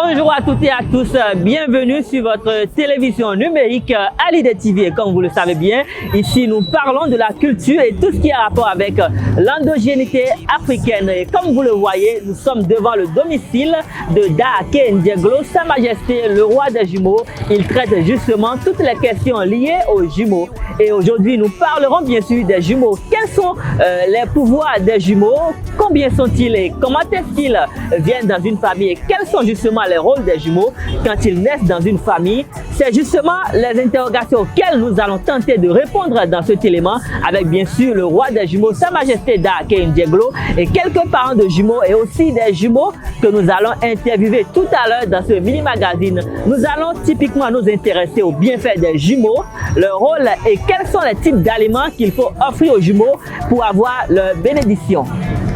Bonjour à toutes et à tous, bienvenue sur votre télévision numérique Alidé TV. Comme vous le savez bien, ici nous parlons de la culture et tout ce qui a rapport avec l'endogénité africaine. Et comme vous le voyez, nous sommes devant le domicile de Daake Ndieglo, Sa Majesté le roi des jumeaux. Il traite justement toutes les questions liées aux jumeaux. Et aujourd'hui, nous parlerons bien sûr des jumeaux. Quels sont les pouvoirs des jumeaux? Combien sont-ils et comment est-ce qu'ils viennent dans une famille? Et quels sont justement les rôles des jumeaux quand ils naissent dans une famille? C'est justement les interrogations auxquelles nous allons tenter de répondre dans cet élément avec bien sûr le roi des jumeaux, Sa Majesté Daake Ndieglo, et quelques parents de jumeaux et aussi des jumeaux que nous allons interviewer tout à l'heure dans ce mini-magazine. Nous allons typiquement nous intéresser aux bienfaits des jumeaux, leur rôle et quels sont les types d'aliments qu'il faut offrir aux jumeaux pour avoir leur bénédiction.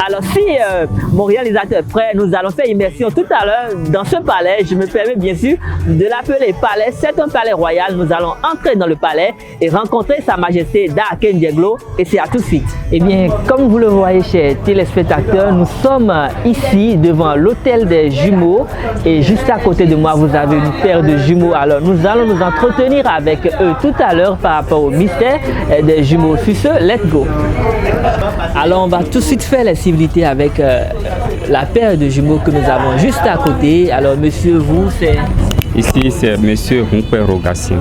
Alors si mon réalisateur est prêt, nous allons faire immersion tout à l'heure dans ce palais. Je me permets bien sûr de l'appeler palais. C'est un palais royal. Nous allons entrer dans le palais et rencontrer Sa Majesté Daake Ndieglo. Et c'est à tout de suite. Eh bien, comme vous le voyez, chers téléspectateurs, nous sommes ici devant l'hôtel des jumeaux. Et juste à côté de moi, vous avez une paire de jumeaux. Alors nous allons nous entretenir avec eux tout à l'heure par rapport au mystère des jumeaux. Sur ce, let's go. Alors on va tout de suite faire les civilités avec la paire de jumeaux que nous avons juste à côté. Alors monsieur, vous c'est... Ici c'est monsieur Humpé Rogatien.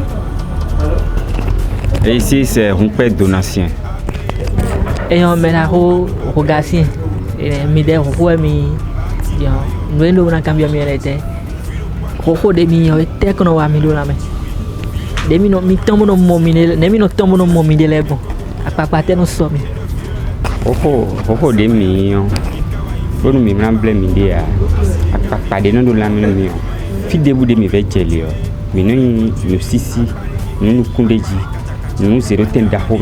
Et ici c'est Humpé Donatien. Et on met la Rogatien. Et mi de roi mi nous endo na cambia mi rete. Roko de mi te kono wa mi do na me. De mi no mi tombo no momine, ne mi no tombo no momine le bon. Apapa te no so mi. Oho de mi yo. Bonu mi mramble mi dia. Akapa de no do la mi no mi yo. Fi debu de mi ve jeli yo. Mi no sisi, no kundeji. No zero tenda ho.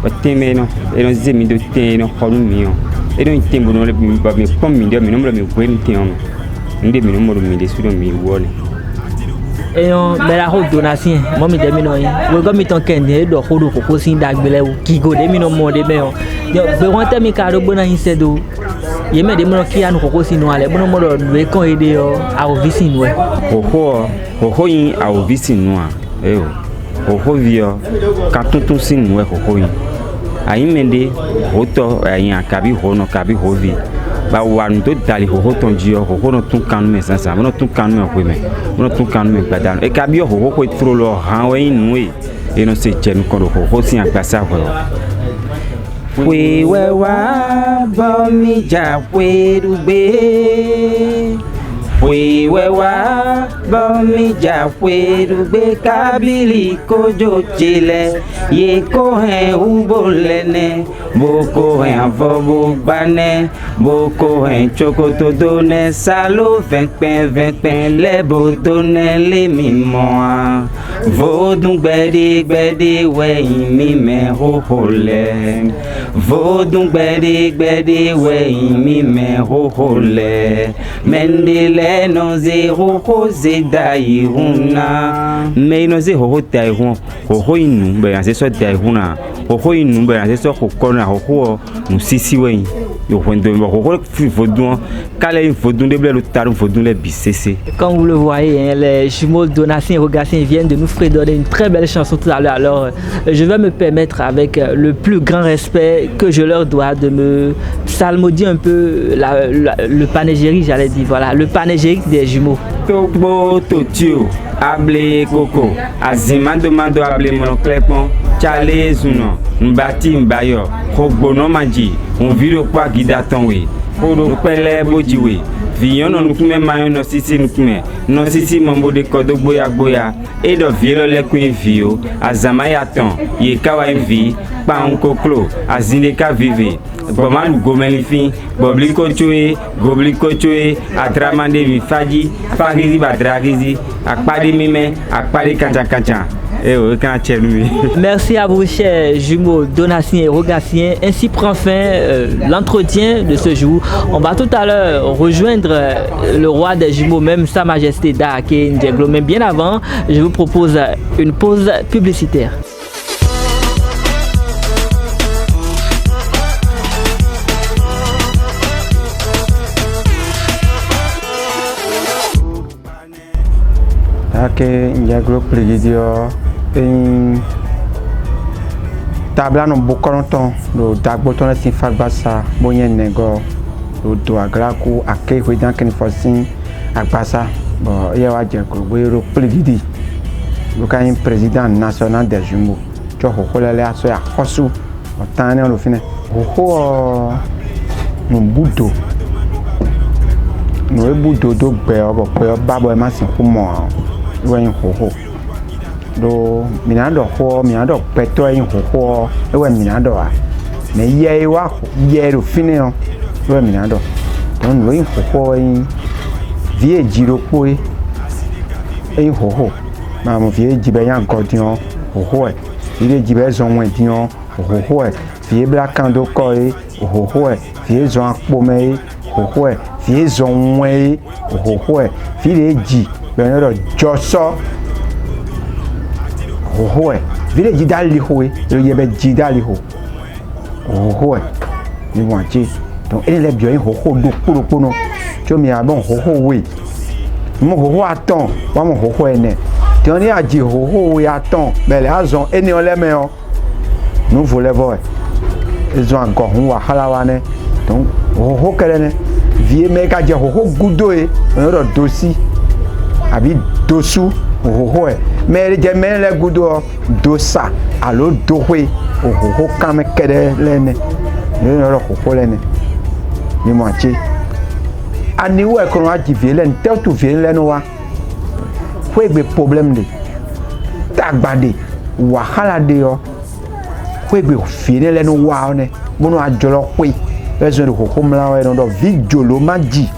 O teme no, e no zemi do te no holu mi yo. E no tembo no le mi ba mi pom mi dia mi no mra mi bwen te on. Nde mi no mo mi de su do mi wole. Et on met la donation. Moi, je dis non. Vous comme ton kende do khodo ko sin dagbele ou kigo de mi no mo de me on. Yo be wonte mi ka do bona insedo. Ye me de mo ki anu ko sin no ale. Bono mo do we kon ede yo a ovisin we. Ho yin a ovisin no a. Ho vio ka tuntun sin we ho yin. Ayi mende hoto ayin akabi ho no kabi ho vi. Ba wan do dali ho tonji yo ho no tun kanu me sansa no tun kanu me ko me no tun kanu me gbadan e ka bi ho ko tro lo han we inu e no se je nko ho sin agbasa ho we wa ba mi ja we dugbe we wa ba mi ja we dugbe kabili kojo chile ye ko he ubolene boko he avobo gbane boko he chokoto done salo vekpen lebo done le mi mo vodun gbede we mi me ho hole vodun gbede we mi me ho hole mendele no zero cause dairuna me no zero dairun ho inu be ase so dairuna ho inu be ase so ko kona ho no sisi we yo wendo ho vodun kale vodun de ble taru vodun le bisese. Comme vous le voyez, les jumeaux Donatien et Rogatien viennent de nous fredonner une très belle chanson tout à l'heure. Alors je vais me permettre avec le plus grand respect que je leur dois de me psalmodier un peu le panégyrique, j'allais dire, voilà, le panégyrique des jumeaux. Tobo totio able koko azimando mando able monoclepon chale zuno mbati mbayo kogbono manji on viro kwa gidaton we kodo pele bojiwe viyono nukume mayo no sisi nukume no sisi mambo de kodo boya edo viro le kuin vio azamaya ton ye kawa vi pa un koklo azinde ka vive boman gomelifin bobliko choe atramande mi faji fagizi badragizi akpadi mime akpadi kancha. Merci à vous, chers jumeaux Donatien et Rogatien. Ainsi prend fin l'entretien de ce jour. On va tout à l'heure rejoindre le roi des jumeaux, même Sa Majesté Daake Ndieglo. Mais bien avant, je vous propose une pause publicitaire. que il gros plaisir tabla no bokoronton do dagboton sin fagbasa boyen nego do agraku ake hwedan ken fosin agbasa bo ye wa je ko gro plaisir do kan président national des jumeaux cho ho lele aso ya kosu otane on lo fine ho no budo no budo do gbe obo pe babo e ma sin ku mo wen ho do minado ho minado peto yin ho ewe minado a me ye wa ye ro fine o ewe minado don no yin ho yin vie jiro po yin ho ma mo vie jibe yan godion ho ile jibe zon wen dion ho vie bla kando ko ho vie zon apo me ho vie zon wen ho vie ji be no joso ho vile jidali ho le yebe jidali ho ni wanti donc ele le bio ho do puro no cho mi abon ho we mo ho aton wa mo ho ene ti oni aji ho we aton bele azon eni o le me o no vole voe ezo anko hun wa hala wa ne donc ho kele ne vie me ka je ho gudo e no dosi abi dosu ho mais je mets les goudo dosa alo dohwe ho kame kede lene ne ro ho lene ni moache ani wo e kono aji vie len tel tu vie len wa gbe problème de tagbade wahala de yo gbe vie len wa ne bono ajolo pe bezo de ho mla wa no do vidjolo maji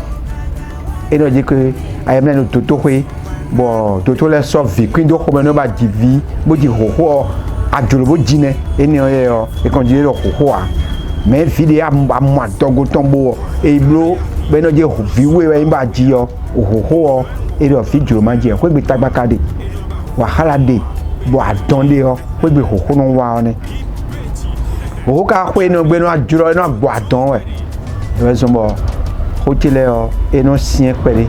e do je que ayemle no toto hwe bo toto le so vi kwindo ko me no ba divi bo di ho ajolo bo jine eni oye yo e kon jire ho a me video am adogo tombo e bro be no je ho viwe we ba ji yo ho e do video ma je ko gbe tagbakade wahala de bo adonde yo ko gbe ho no wa ni ho ka ko eno gbe no ajuro no agbo adon we so mo ho tile yo eno sien pele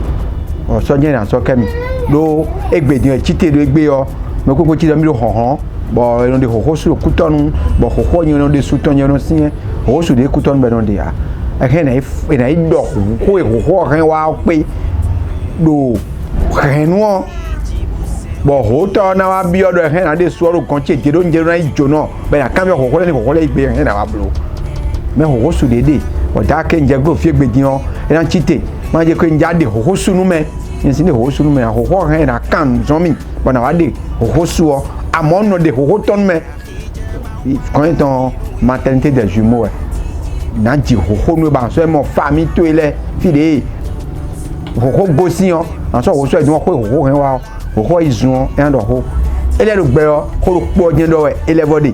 o so je na so kemi lo egbedin chite do egbe yo me koko chite mi lo hon bo eno de ho su kutonu bo ho yin no de su ton yin no sin ho su de kutonu be no de ya e ke na ido ho kan wa pe do renu bo ho to na wa bi odo e na de su oro kan che de do nje na ijo no be na kan bi ho le ni ho le igbe e na wa blo me ho su de o da ke nje go fi egbedin o e na chite ma je ko nja de ho su nu me yin ni ho su nu me ho kan na kan zomi bo na wa de ho su o amo no de ho ton me quand étant maternité des jumeaux na ji ho no ba so e mo famille to ile fi de ho gosi o an so ho so e dun ko ho ren wa ho izun e ndo ho ele lo gbe o ko lo po jin do ele body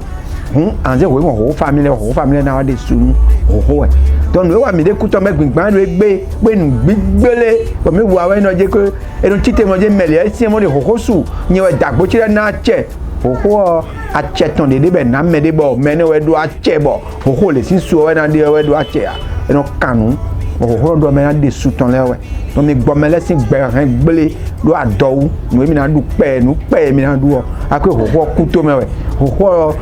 an ze ho family na wa de sunu ho don we wa mi de kuto me gbigban lo egbe pe nu gbigbele ko mi wa we no je ko enu tite mo je mele e si mo de ho su ni we dagbo chire na che ho acheton de be na me de bo me ne we do ache bo ho le sin su we na de we do ache a enu kanu ho do me na de su ton le we no mi gbo me le sin gbe ran gbele do adowu no mi na du pe mi na du o akwe ho kuto me we ho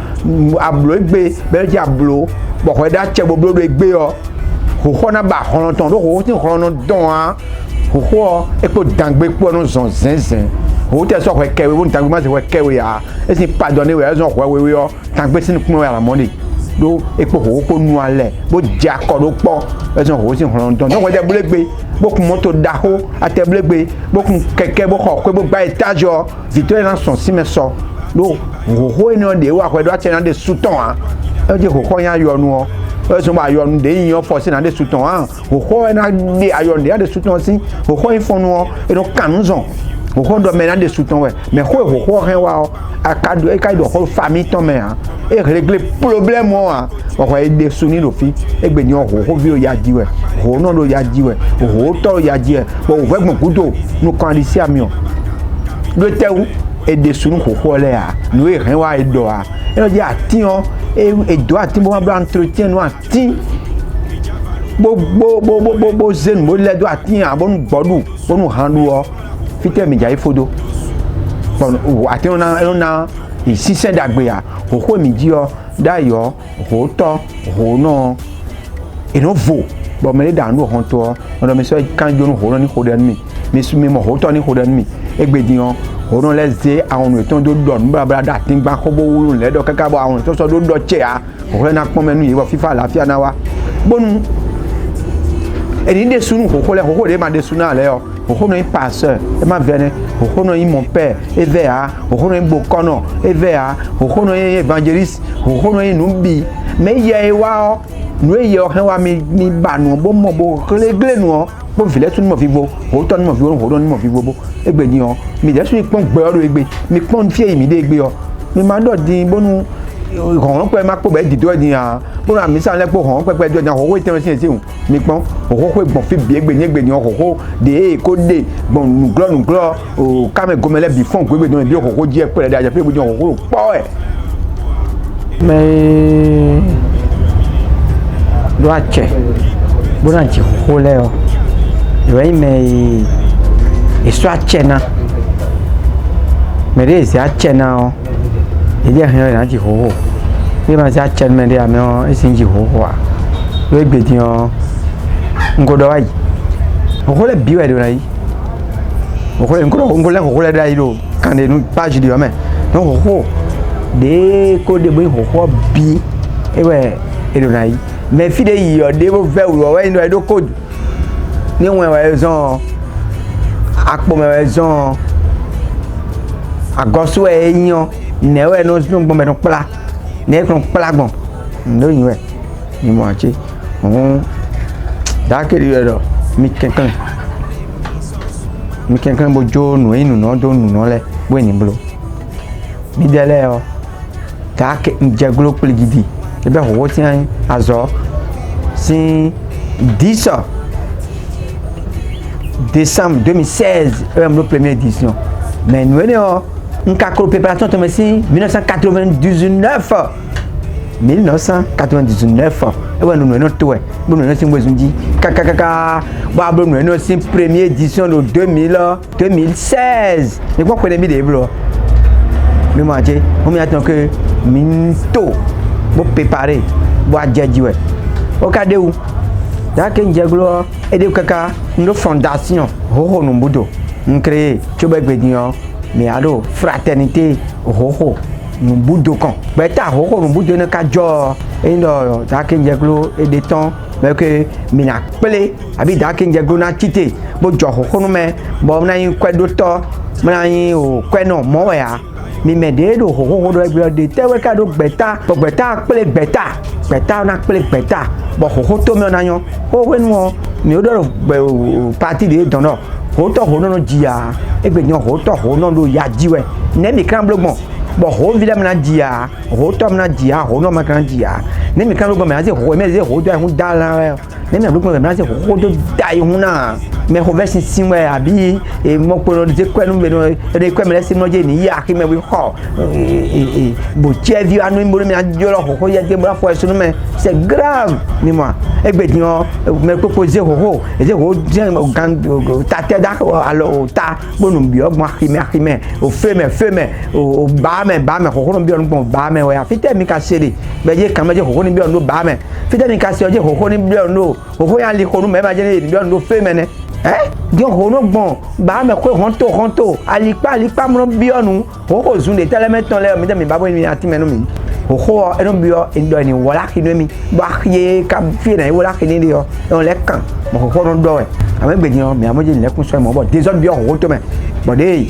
ablo egbe be je ablo bo ko da che bo do egbe o ho na ba hono ton do ho tin hono don a ho epo dangbe po no zon zenzen ho te so ko kewe won tangbe ma se ko kewe ya e si pardonner we zon ko wewe o tangbe sin kun we ala money do epo ho ko nu ale bo ja ko do po e zon ho sin hono don ko je bulegbe bo kun moto da ho ate bulegbe bo kun keke bo ko bo gba etage o victoire na son si me so do ho eno de wa ko do ate na de suton a e je ho yan yo nu o e so ma yo nu de yin for si na de suton a ho na de ayo de suton si ho infonu o e no kanu zon ho do me na de suton we me ho ren wa o akado e kai do ho famille ton me a e régler problème o a ko e de suni lo fi e gbe ni ho vi o ya ji we ho no lo ya ji we ho to ya ji e bo wo gbon kudo nu kan di si ami o lo tewu e de sunu ho le a nu e ren wa e do a e no je atin o e do atin bo ma bla entretien no atin bo zen mo le do atin a bo nu gbodu bo nu handu o fite mi ja ifodo bon ati ona isise dagbe ya ho mi ji o dayo ho to ho no eno vo bon me da nu ho to ono me so kan jo no ho no ni ho den mi su mi mo ho to ni ho den mi egbedi on ho no le ze àwọn eton do do nba bra da tin gba ko bo wuru le do kaka bo àwọn to so do do che a ho na pon menu yi wo fifa àlàáfíà na wa bonu eni de sunu ho de ma de sunu ale yo ho no pasteur e ma vene ho no mon père e vea ho no bokono e vea ho no évangéliste ho no numbi me ye wa o nu ye o wa mi ba nu bo mo bo glegle nu o bo vile tun mo fi bo ho to ni mo fi wo ho do ni mo fi bo egbe ni o mi de su ipon gbe oro egbe mi pon fie mi de egbe o mi ma do din bonu hon pe ma po be dido ni a bonu ami san le po hon pe do ni ho wo ten si un mi pon ho gbon fi bi egbe ni ho de ko de gbon nu glo o kame gomele bi fon egbe ni bi ho ji e pe da ja pe egbe ni ho po e me do ache bona ji ho le o yo me e so ache na me de se ache na o ele han na ji ho bí ma ṣe ache me de ame o e sin ji ho a lo egbe din o ngodo wa yi ho le bi we do na yi ho le ngo le da yi do kan de nu page di o me no ho de ko de bo ho bi e we e do na yi me fi de yi o de bo fe wo we no e do code ni won we zon akpo me we zon agoso e yan ne we no sun gbon me no pla ne kun pla gbon ndo yin we ni mo ache da ke ri do mi kenkan bo jo nu inu no do nu no le bo ni blo mi dele o ta ke nje glo pli gidi e be ho ti an azo sin 10 décembre 2016 la première édition mais nous on a préparation de 1999 et ouais nous tout ouais nous c'est moi dit kaka bah nous c'est première édition de 2016 mais quoi connaît bien blo mais moi j'ai on m'attend que minto pour préparer pour adjadi ouais au cas de où dake njeglo ede kaka ndo fondation ho no budo nkre choba gbedian me ado fraternité ho no budo kan beta ho no budo ne ka jo endo dake njeglo ede ton me ke mina pele abi dake njeglo na tite bo jo ho no me bo na yin kwedo to na yin o kweno mo ya mi me de do ho do egbe de tewe ka do gbeta pele gbeta na pele gbeta bo ho to me na yan o we nu mi o do party de don no ho to ho no jia egbe yan ho to ho no do ya jiwe ne mi kan blogbon bo ho vi dem na jia ho to me na jia ho no ma kan jia ne mi kan blogbon me na se ho me se ho do hun da la ne mi blogbon me na se ho do dai hun na me ho version sinwe abi e mo poro de kwenu me no de kwem le sin no je ni ya ki me wi ho bo chevi anu mo me ajoro ho ya je mo fo eso me c'est grave ni moi egbe di on me proposer ho e je ho gan ta te da alors ta bonu bi ogmo akime o feme o ba me ho no bi on gbon ba me we afite mi ka sele be je kan me je ho ni bi on no ba me fite mi ka se je ho ni bi on no ho ya li ho no me ma je ni bi on no feme ne Dion hono bon ba me ko honto alipa mo bionu ho zunde tele meton le mi de mi babo ni ati menu mi ho eno bio endo ni wala kinu mi ba ye ka fi na wala kinu ni yo on le kan mo ho no do e ame gbe dion mi amoje le kun so mo bo des autres bio ho to me bo de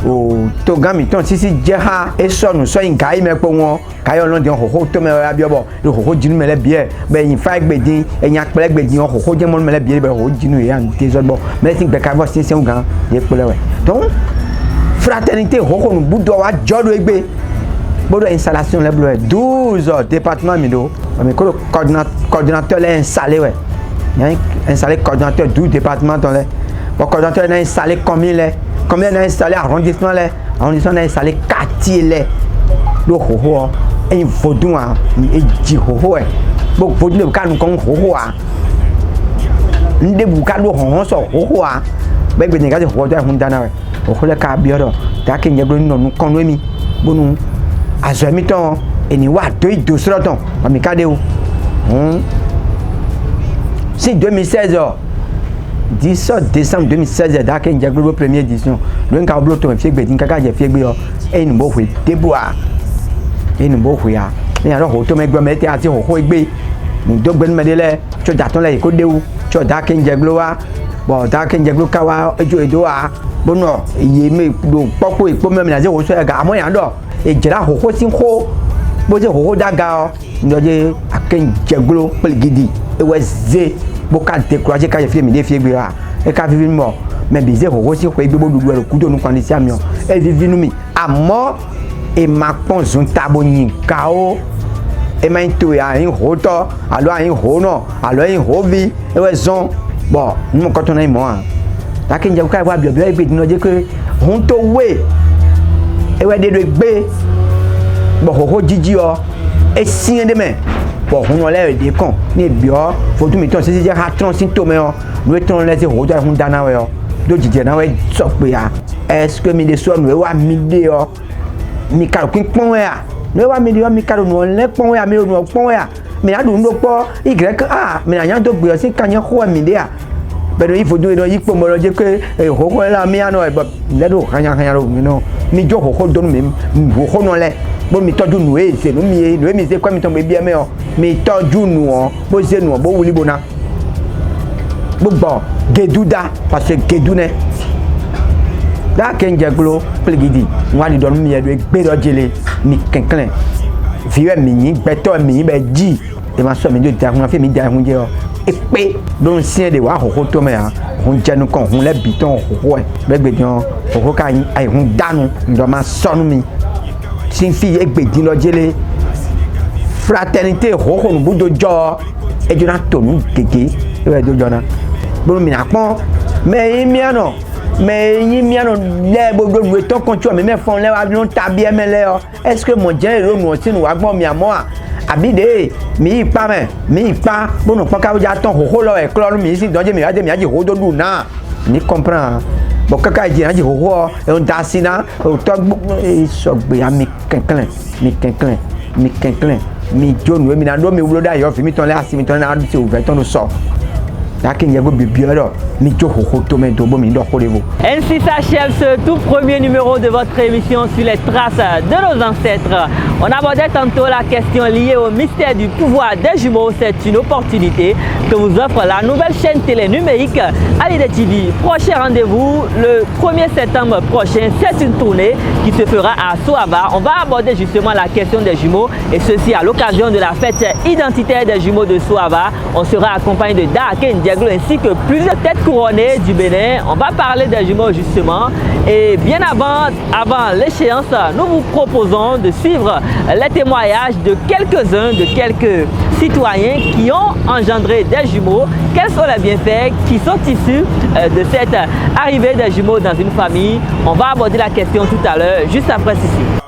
o to gami ton sisi jeha e sonu so yin kai me po won kai olon dion ho to me ra bio bo ho jinu me le bie be yin fa gbe din eyan pele gbe din ho je mo me le bie be ho jinu ya des autres bo me think be ka bo sin sen gan ye pele we donc fraternité ho no budo wa jodo egbe bodo installation le blo 12 département mi do me ko coordinateur le installé we yan installé coordinateur 12 département dans le coordinateur na installé combien on a installé arrondissement là arrondissement a installé quartier là do ho en vodun a e ji ho e bo vodun ka nu kon ho a nde bu ka do ho so ho a be gbe ni ka ho do hun dana we hoho le ka bioro ta ke njeglo no nu kono mi bonu azo mi ton eni wa do sroton ami kade o si 2016 10 décembre 2016 da ke njeglo première édition lo nka oblo to fi gbe din kaka je fi gbe o eni bo hwe deboa eni bo hwe ya ni aro ho to me gbe me te ati hoho gbe mu dogbe me de le cho da ton le ko dewu cho da ke njeglo wa bo da ke njeglo ka wa ejo edo wa bono iye me do popo ipo me na je wo so ga amo ya do ejira hoho sin ho bo je hoho daga o ndoje aken jeglo pelgidi ewe ze bo ka décourager ka je fi mi de fi gbe wa e ka vivi mo me bi ze hoho sin ho egbe bo dudu ero kudo nu kan si ami o e vivi nu mi amo e ma pon zun tabo yin ka o e ma into ya yin ho to alo yin ho no alo yin ho vi ewe zon bo nu ko to na mo a ta ke nje ka wa bi egbe dinu je ke hun to we ewe de do egbe bo hoho jiji o e sin de me bo hun le de kan ni bio fotu mi ton se je ha tron sin to me o no ton le se ho to hun dana we o do jije na we so pe ya est-ce que mi de so no wa mi de o mi ka kin pon we a no wa mi de o mi ka no le pon we a mi no pon we a mi na du no po y mi na yan do gbe o se kan yan ho mi de a pero il faut do no yipo mo lo je ke ho ko la mi ano e bo le do kan ro mi no mi jo ho do mi ho no le bo mi toju nu e se no mi se kwa mi ton be bi eme o mi toju nu o bo se nu o bo wuli bona gbogbo geduda parce que gedune da ken jeglo plegidi wa di don mi e do gbe do jele mi kenken viwe mi yin gbeto mi yin be ji e ma so mi do da hun afi mi da hun je o epe don sin de wa hoho to me a hun jenu kan hun le biton hoho e begbe jon hoho ka yin ai hun danu ndo ma sonu mi sin fi egbe din lo jele fraternité hoho nu budo jo e jona to nu gege e do jona bo mi na pon me yin miano le bo do to kon tu me fon le wa no tabi emele o est-ce que mon je ro nu o sinu wa gbon mi amo a abide mi pa bono pa ka ja ton ho lo e klo mi si donje mi aje ho do du na ni comprend bo kaka je aje ho e on dasina o to so gbe ami kenken mi jonu mi na do mi wulo da yo fi mi ton le asimi ton na du se ouvert ton so ainsi s'achève ce tout premier numéro de votre émission sur les traces de nos ancêtres. On abordait tantôt la question liée au mystère du pouvoir des jumeaux. C'est une opportunité que vous offre la nouvelle chaîne télé numérique Alida TV. Prochain rendez-vous le 1er septembre prochain. C'est une tournée qui se fera à Soaba. On va aborder justement la question des jumeaux et ceci à l'occasion de la fête identitaire des jumeaux de Soaba. On sera accompagné de Daake Ndiaglo ainsi que plusieurs têtes couronnées du Bénin. On va parler des jumeaux justement et bien avant l'échéance, nous vous proposons de suivre les témoignages de quelques-uns, de quelques citoyens qui ont engendré des jumeaux. Quels sont les bienfaits qui sont issus de cette arrivée des jumeaux dans une famille? On va aborder la question tout à l'heure, juste après ceci.